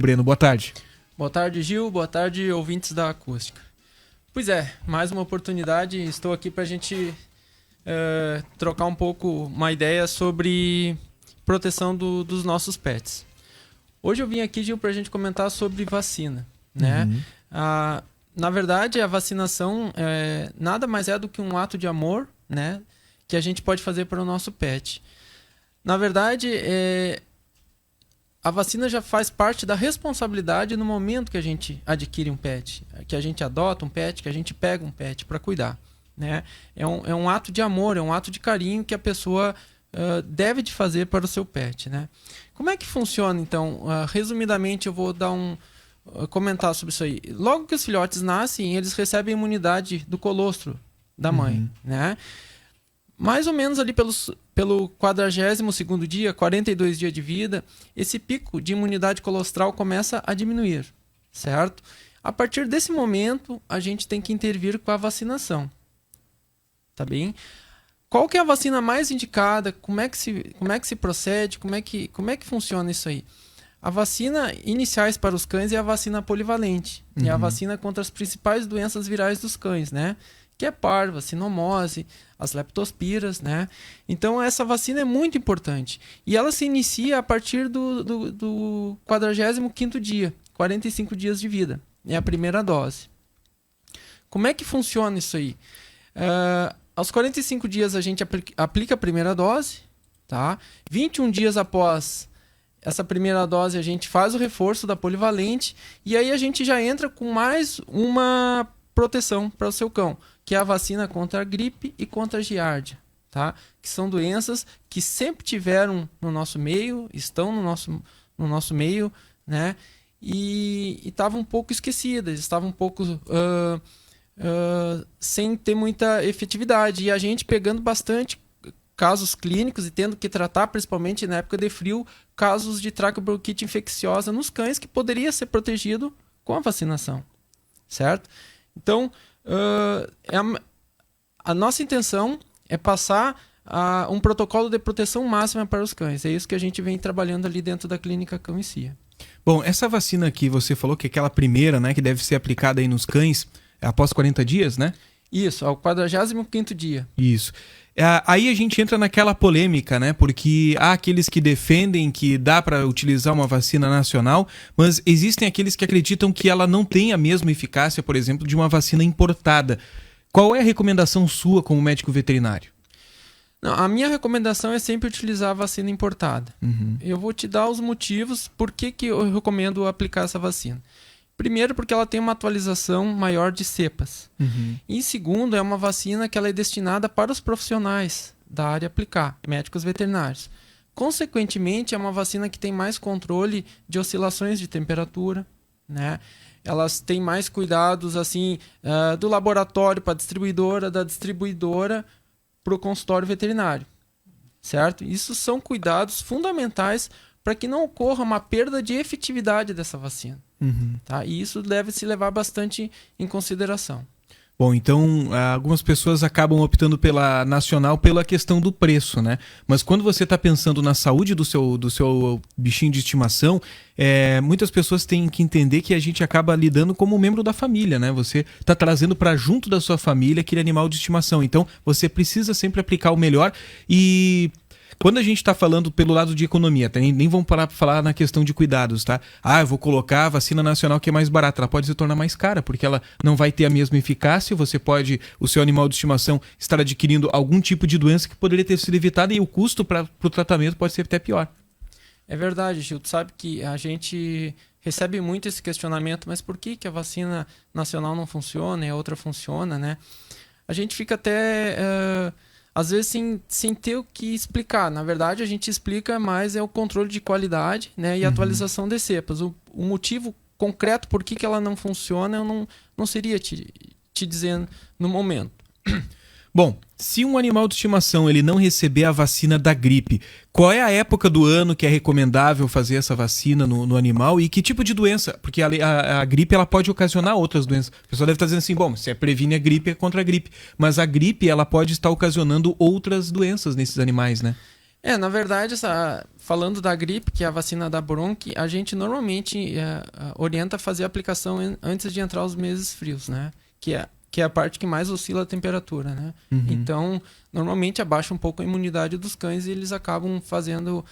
Breno. Boa tarde. Boa tarde, Gil. Boa tarde, ouvintes da Acústica. Pois é, mais uma oportunidade. Estou aqui para a gente trocar um pouco uma ideia sobre proteção dos nossos pets. Hoje eu vim aqui, Gil, para a gente comentar sobre vacina, né? Na verdade, a vacinação nada mais é do que um ato de amor, né, que a gente pode fazer para o nosso pet. Na verdade, a vacina já faz parte da responsabilidade no momento que a gente adquire um pet, que a gente adota um pet, que a gente pega um pet para cuidar, né? É um ato de amor, é um ato de carinho que a pessoa deve de fazer para o seu pet, né? Como é que funciona, então? Resumidamente, eu vou dar comentar sobre isso aí. Logo que os filhotes nascem, eles recebem imunidade do colostro da mãe, né? Mais ou menos ali pelo 42º dia, 42 dias de vida, esse pico de imunidade colostral começa a diminuir, certo? A partir desse momento, a gente tem que intervir com a vacinação, tá bem? Qual que é a vacina mais indicada? Como é que se procede? Como é que funciona isso aí? A vacina iniciais para os cães é a vacina polivalente, é a vacina contra as principais doenças virais dos cães, né? Que é parva, sinomose, as leptospiras, né? Então essa vacina é muito importante. E ela se inicia a partir do 45º dia, 45 dias de vida. É a primeira dose. Como é que funciona isso aí? Aos 45 dias a gente aplica a primeira dose, tá? 21 dias após essa primeira dose a gente faz o reforço da polivalente e aí a gente já entra com mais uma proteção para o seu cão, que é a vacina contra a gripe e contra a giardia, tá? Que são doenças que sempre tiveram no nosso meio, estão no nosso meio, né? E estavam um pouco esquecidas, estavam um pouco sem ter muita efetividade. E a gente pegando bastante casos clínicos e tendo que tratar, principalmente na época de frio, casos de traqueobronquite infecciosa nos cães que poderia ser protegido com a vacinação, certo? Então, a nossa intenção é passar um protocolo de proteção máxima para os cães. É isso que a gente vem trabalhando ali dentro da clínica Cão e Cia. Bom, essa vacina que você falou, que é aquela primeira, né, que deve ser aplicada aí nos cães após 40 dias, né? Isso, ao 45º dia. Isso. Aí a gente entra naquela polêmica, né? Porque há aqueles que defendem que dá para utilizar uma vacina nacional, mas existem aqueles que acreditam que ela não tem a mesma eficácia, por exemplo, de uma vacina importada. Qual é a recomendação sua como médico veterinário? Não, a minha recomendação é sempre utilizar a vacina importada. Eu vou te dar os motivos por que eu recomendo aplicar essa vacina. Primeiro, porque ela tem uma atualização maior de cepas. E segundo, é uma vacina que ela é destinada para os profissionais da área aplicar, médicos veterinários. Consequentemente, é uma vacina que tem mais controle de oscilações de temperatura, né? Elas têm mais cuidados assim, do laboratório para a distribuidora, da distribuidora para o consultório veterinário, certo? Isso são cuidados fundamentais para que não ocorra uma perda de efetividade dessa vacina. Tá? E isso deve se levar bastante em consideração. Bom, então algumas pessoas acabam optando pela nacional pela questão do preço, né? Mas quando você está pensando na saúde do seu bichinho de estimação, muitas pessoas têm que entender que a gente acaba lidando como membro da família, né? Você está trazendo para junto da sua família aquele animal de estimação. Então, você precisa sempre aplicar o melhor e... Quando a gente está falando pelo lado de economia, nem vamos parar para falar na questão de cuidados, tá? Eu vou colocar a vacina nacional que é mais barata. Ela pode se tornar mais cara, porque ela não vai ter a mesma eficácia. O seu animal de estimação estar adquirindo algum tipo de doença que poderia ter sido evitada e o custo para o tratamento pode ser até pior. É verdade, Gil. Tu sabe que a gente recebe muito esse questionamento, mas por que a vacina nacional não funciona e a outra funciona, né? A gente fica até... às vezes sem ter o que explicar. Na verdade, a gente explica mais o controle de qualidade, né, e atualização de cepas. O motivo concreto por que ela não funciona, eu não seria te dizendo no momento. Bom, se um animal de estimação ele não receber a vacina da gripe, qual é a época do ano que é recomendável fazer essa vacina no animal e que tipo de doença? Porque a gripe ela pode ocasionar outras doenças. O pessoal deve estar dizendo assim, bom, se previne a gripe é contra a gripe. Mas a gripe ela pode estar ocasionando outras doenças nesses animais, né? Na verdade, falando da gripe, que é a vacina da bronque, a gente normalmente orienta a fazer a aplicação antes de entrar os meses frios, né? Que é a parte que mais oscila a temperatura, né? Uhum. Então, normalmente abaixa um pouco a imunidade dos cães e eles acabam fazendo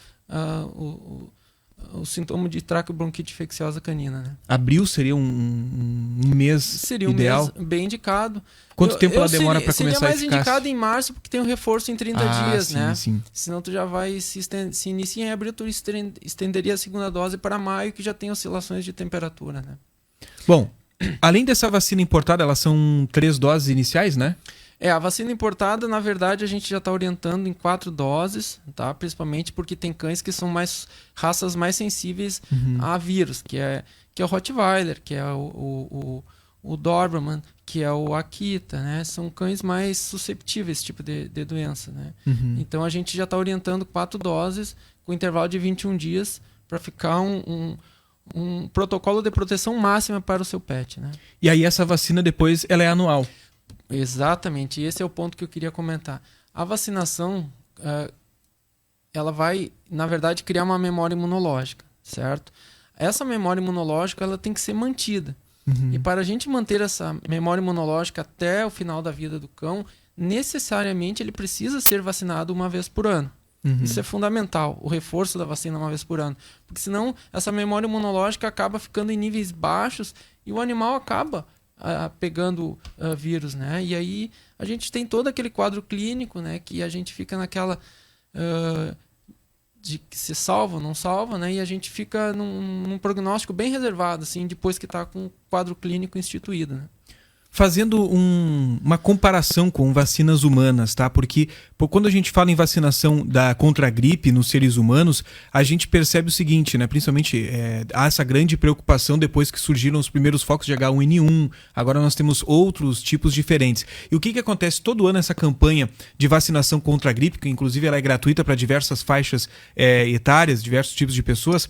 o sintoma de traqueobronquite infecciosa canina, né? Abril seria um mês seria ideal? Seria um mês bem indicado. Quanto tempo ela demora para começar a Seria mais eficácia? indicado em março, porque tem o reforço em 30 dias, sim, né? Sim. Senão tu já vai se inicia em abril, tu estenderia a segunda dose para maio, que já tem oscilações de temperatura, né? Bom, além dessa vacina importada, elas são 3 doses iniciais, né? A vacina importada, na verdade, a gente já está orientando em 4 doses, tá? Principalmente porque tem cães que são raças mais sensíveis a vírus, que é o Rottweiler, que é o Doberman, que é o Akita, né? São cães mais susceptíveis a esse tipo de doença, né? Então a gente já está orientando 4 doses com intervalo de 21 dias para ficar um protocolo de proteção máxima para o seu pet, né? E aí essa vacina depois ela é anual. Exatamente, esse é o ponto que eu queria comentar. A vacinação, ela vai, na verdade, criar uma memória imunológica, certo? Essa memória imunológica ela tem que ser mantida. E para a gente manter essa memória imunológica até o final da vida do cão, necessariamente ele precisa ser vacinado uma vez por ano. Isso é fundamental, o reforço da vacina uma vez por ano. Porque senão essa memória imunológica acaba ficando em níveis baixos e o animal acaba pegando vírus, né? E aí a gente tem todo aquele quadro clínico, né? Que a gente fica naquela de que se salva ou não salva, né? E a gente fica num prognóstico bem reservado, assim, depois que está com o quadro clínico instituído, né? Fazendo uma comparação com vacinas humanas, tá? Porque quando a gente fala em vacinação contra a gripe nos seres humanos, a gente percebe o seguinte, né? Principalmente há essa grande preocupação depois que surgiram os primeiros focos de H1N1, agora nós temos outros tipos diferentes. E o que acontece todo ano essa campanha de vacinação contra a gripe, que inclusive ela é gratuita para diversas faixas etárias, diversos tipos de pessoas,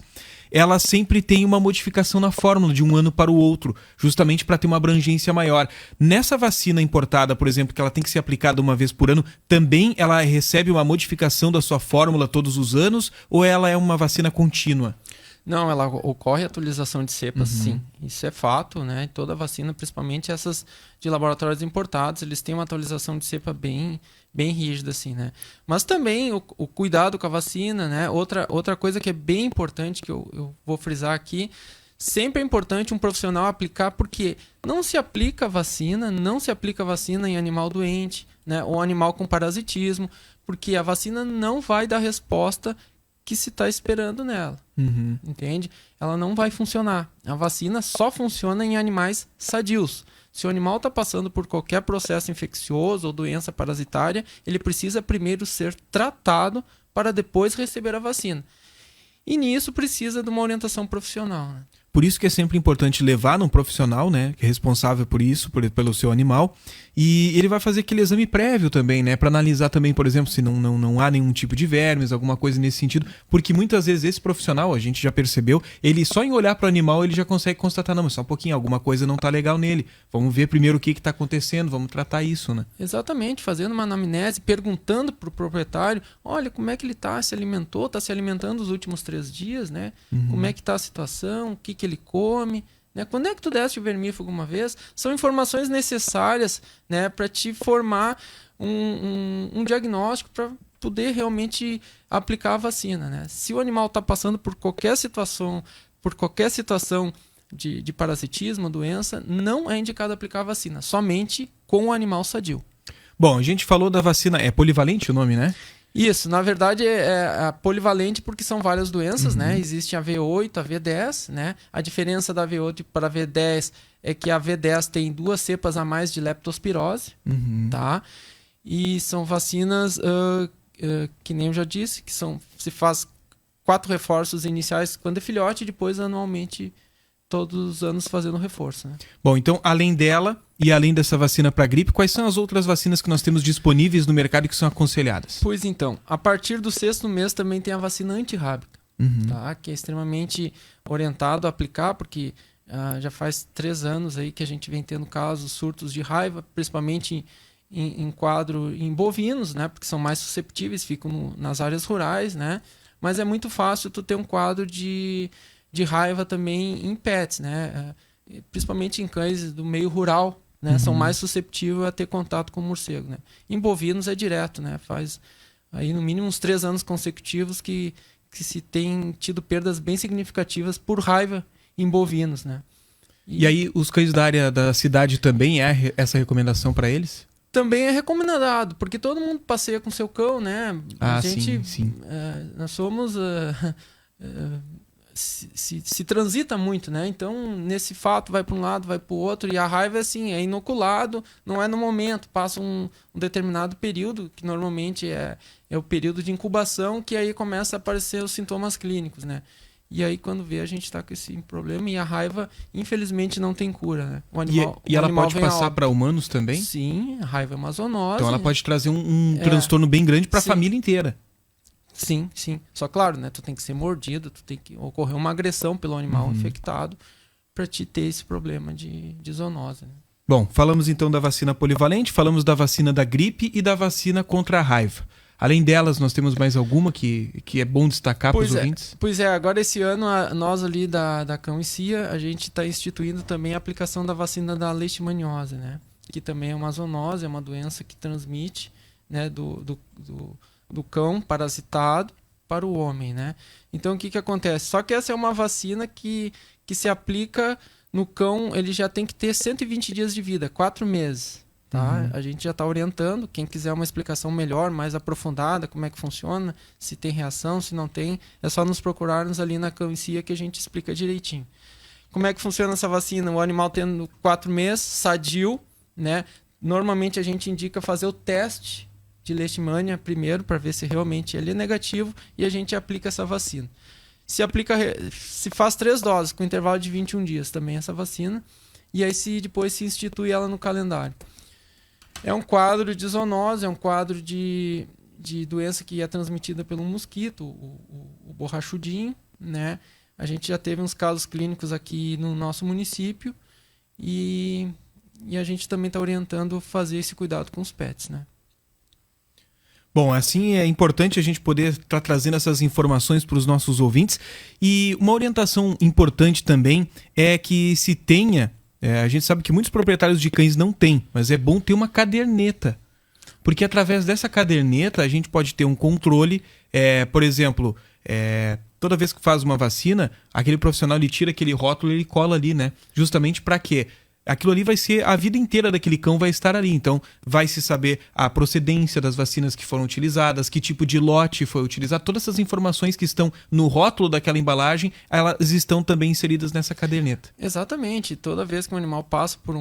ela sempre tem uma modificação na fórmula de um ano para o outro, justamente para ter uma abrangência maior. Nessa vacina importada, por exemplo, que ela tem que ser aplicada uma vez por ano, também ela recebe uma modificação da sua fórmula todos os anos ou ela é uma vacina contínua? Não, ela ocorre atualização de cepas, sim. Isso é fato, né? Toda vacina, principalmente essas de laboratórios importados, eles têm uma atualização de cepa bem rígida, assim, né? Mas também o cuidado com a vacina, né? Outra coisa que é bem importante, que eu vou frisar aqui, sempre é importante um profissional aplicar, porque não se aplica vacina em animal doente, né? Ou animal com parasitismo, porque a vacina não vai dar resposta que se está esperando nela, entende? Ela não vai funcionar. A vacina só funciona em animais sadios. Se o animal está passando por qualquer processo infeccioso ou doença parasitária, ele precisa primeiro ser tratado para depois receber a vacina. E nisso precisa de uma orientação profissional, né? Por isso que é sempre importante levar num profissional, né, que é responsável por isso, pelo seu animal, e ele vai fazer aquele exame prévio também, né, para analisar também, por exemplo, se não há nenhum tipo de vermes, alguma coisa nesse sentido, porque muitas vezes esse profissional, a gente já percebeu, ele só em olhar para o animal ele já consegue constatar, não, mas só um pouquinho, alguma coisa não tá legal nele, vamos ver primeiro o que está acontecendo, vamos tratar isso, né? Exatamente, fazendo uma anamnese, perguntando para o proprietário, olha, como é que ele está se alimentando os últimos 3 dias, né? Como é que está a situação, o que ele come, né? Quando é que tu deste o vermífugo alguma vez? São informações necessárias, né, para te formar um diagnóstico para poder realmente aplicar a vacina, né? Se o animal está passando por qualquer situação de parasitismo, doença, não é indicado aplicar a vacina, somente com o animal sadio. Bom, a gente falou da vacina, é polivalente o nome, né? Isso, na verdade é polivalente porque são várias doenças, né? Existe a V8, a V10, né? A diferença da V8 para a V10 é que a V10 tem 2 cepas a mais de leptospirose, tá? E são vacinas, que nem eu já disse, que se faz 4 reforços iniciais quando é filhote e depois anualmente todos os anos fazendo reforço, né? Bom, então além dela e além dessa vacina para gripe, quais são as outras vacinas que nós temos disponíveis no mercado e que são aconselhadas? Pois então, a partir do 6º mês também tem a vacina antirrábica, tá? Que é extremamente orientado a aplicar, porque já faz 3 anos aí que a gente vem tendo casos, surtos de raiva, principalmente em quadro em bovinos, né? Porque são mais susceptíveis, ficam nas áreas rurais, né? Mas é muito fácil tu ter um quadro de raiva também em pets, né? Principalmente em cães do meio rural, né? São mais susceptíveis a ter contato com o morcego, né? Em bovinos é direto, né? Faz aí no mínimo uns 3 anos consecutivos que se tem tido perdas bem significativas por raiva em bovinos, né? E aí os cães da área da cidade também é essa recomendação para eles? Também é recomendado, porque todo mundo passeia com seu cão, né? Ah, A gente, sim. nós somos... se transita muito, né? Então, nesse fato, vai para um lado, vai para o outro, e a raiva assim, é inoculado, não é no momento, passa um determinado período, que normalmente é o período de incubação, que aí começa a aparecer os sintomas clínicos, né? E aí, quando vê, a gente está com esse problema, e a raiva, infelizmente, não tem cura, né? E ela pode passar para humanos também? Sim, a raiva é uma zoonose. Então ela pode trazer um transtorno bem grande para a família inteira. Sim. Só claro, né? Tu tem que ser mordido, tu tem que ocorrer uma agressão pelo animal infectado para te ter esse problema de zoonose, né? Bom, falamos então da vacina polivalente, falamos da vacina da gripe e da vacina contra a raiva. Além delas, nós temos mais alguma que é bom destacar para os ouvintes? Pois é, agora esse ano, nós ali da Cão e Cia, a gente está instituindo também a aplicação da vacina da leishmaniose, né? Que também é uma zoonose, é uma doença que transmite, né, do cão parasitado para o homem, né? Então, o que acontece? Só que essa é uma vacina que se aplica no cão, ele já tem que ter 120 dias de vida, 4 meses. Tá? A gente já está orientando, quem quiser uma explicação melhor, mais aprofundada, como é que funciona, se tem reação, se não tem, é só nos procurarmos ali na Cão e Cia que a gente explica direitinho. Como é que funciona essa vacina? O animal tendo 4 meses, sadio, né? Normalmente a gente indica fazer o teste de leishmania primeiro, para ver se realmente ele é negativo, e a gente aplica essa vacina. Se faz 3 doses, com intervalo de 21 dias também essa vacina, e aí depois se institui ela no calendário. É um quadro de zoonose, é um quadro de doença que é transmitida pelo mosquito, o borrachudinho, né? A gente já teve uns casos clínicos aqui no nosso município e a gente também está orientando fazer esse cuidado com os pets, né? Bom, assim é importante a gente poder estar trazendo essas informações para os nossos ouvintes. E uma orientação importante também é que se tenha... a gente sabe que muitos proprietários de cães não têm, mas é bom ter uma caderneta. Porque através dessa caderneta a gente pode ter um controle. Por exemplo, toda vez que faz uma vacina, aquele profissional ele tira aquele rótulo e ele cola ali, né? Justamente para quê? Aquilo ali vai ser, a vida inteira daquele cão vai estar ali. Então vai se saber a procedência das vacinas que foram utilizadas, que tipo de lote foi utilizado. Todas essas informações que estão no rótulo daquela embalagem, elas estão também inseridas nessa caderneta. Exatamente. Toda vez que um animal passa por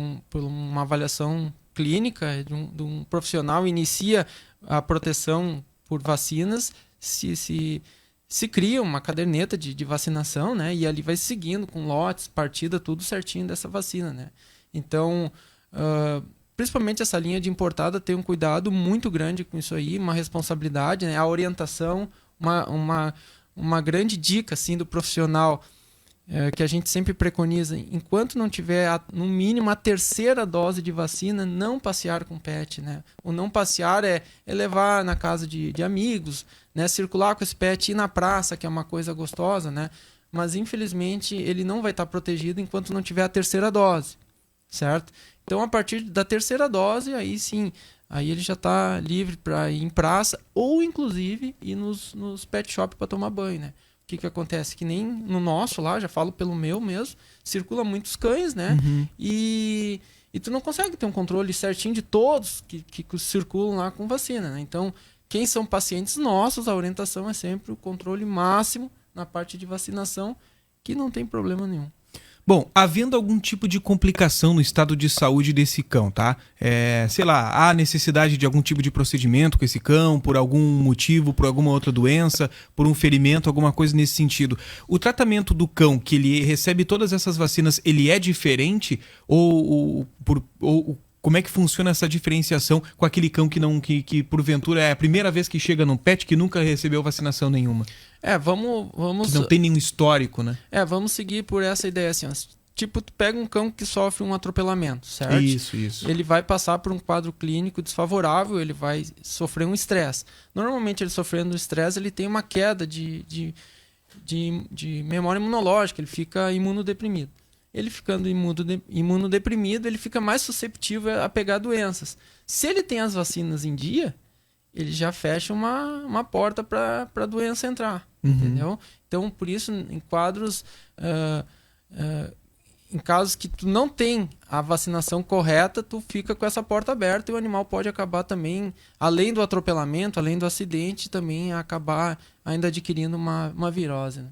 uma avaliação clínica de um profissional, inicia a proteção por vacinas, se cria uma caderneta de vacinação, né? E ali vai seguindo com lotes, partida, tudo certinho dessa vacina, né? Então, principalmente essa linha de importada tem um cuidado muito grande com isso aí, uma responsabilidade, né? A orientação, uma grande dica assim, do profissional que a gente sempre preconiza, enquanto não tiver no mínimo a 3ª dose de vacina, não passear com pet, né? O não passear é levar na casa de amigos, né? Circular com esse pet, ir na praça, que é uma coisa gostosa, né? Mas infelizmente ele não vai estar protegido enquanto não tiver a 3ª dose, certo? Então a partir da 3ª dose, aí sim, aí ele já está livre para ir em praça ou inclusive ir nos pet shop para tomar banho, né? O que acontece? Que nem no nosso lá, já falo pelo meu mesmo, circula muitos cães, né? E tu não consegue ter um controle certinho de todos que circulam lá com vacina, né? Então, quem são pacientes nossos, a orientação é sempre o controle máximo na parte de vacinação, que não tem problema nenhum. Bom, havendo algum tipo de complicação no estado de saúde desse cão, tá? Sei lá, há necessidade de algum tipo de procedimento com esse cão, por algum motivo, por alguma outra doença, por um ferimento, alguma coisa nesse sentido. O tratamento do cão, que ele recebe todas essas vacinas, ele é diferente? Ou como é que funciona essa diferenciação com aquele cão que porventura é a primeira vez que chega num pet que nunca recebeu vacinação nenhuma? Vamos... Que não tem nenhum histórico, né? Vamos seguir por essa ideia, assim, ó. Tipo, tu pega um cão que sofre um atropelamento, certo? Isso. Ele vai passar por um quadro clínico desfavorável, ele vai sofrer um estresse. Normalmente, ele sofrendo estresse, ele tem uma queda de memória imunológica, ele fica imunodeprimido. Ele ficando imunodeprimido, ele fica mais susceptível a pegar doenças. Se ele tem as vacinas em dia, ele já fecha uma porta para a doença entrar, entendeu? Então, por isso, em quadros... em casos que tu não tem a vacinação correta, tu fica com essa porta aberta e o animal pode acabar também, além do atropelamento, além do acidente, também acabar ainda adquirindo uma virose, né?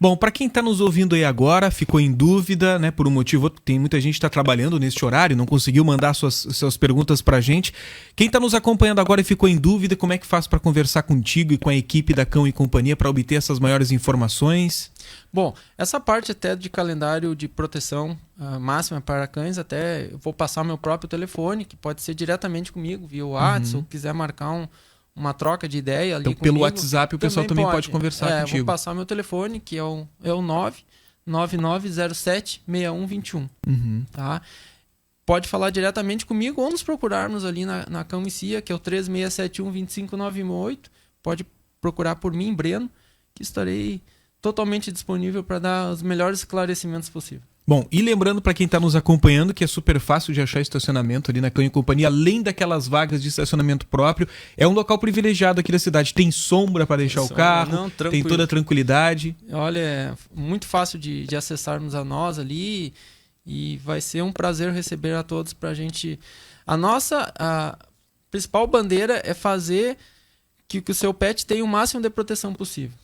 Bom, para quem está nos ouvindo aí agora, ficou em dúvida, né, por um motivo ou outro, tem muita gente que está trabalhando neste horário, não conseguiu mandar suas perguntas para a gente. Quem está nos acompanhando agora e ficou em dúvida, como é que faz para conversar contigo e com a equipe da Cão e Companhia para obter essas maiores informações? Bom, essa parte até de calendário de proteção máxima para cães, até eu vou passar meu próprio telefone, que pode ser diretamente comigo, via WhatsApp, ou quiser marcar uma troca de ideia ali então, comigo. pelo WhatsApp o pessoal também pode conversar contigo. Vou passar meu telefone, que é o 999076121. Tá? Pode falar diretamente comigo ou nos procurarmos ali na Cão e Cia, que é o 3671-25998. Pode procurar por mim, Breno, que estarei totalmente disponível para dar os melhores esclarecimentos possíveis. Bom, e lembrando para quem está nos acompanhando que é super fácil de achar estacionamento ali na Cão e Companhia, além daquelas vagas de estacionamento próprio, é um local privilegiado aqui da cidade, tem sombra para deixar o carro, tem toda a tranquilidade. Olha, é muito fácil de acessarmos a nós ali e vai ser um prazer receber a todos para a gente... A principal bandeira é fazer que o seu pet tenha o máximo de proteção possível.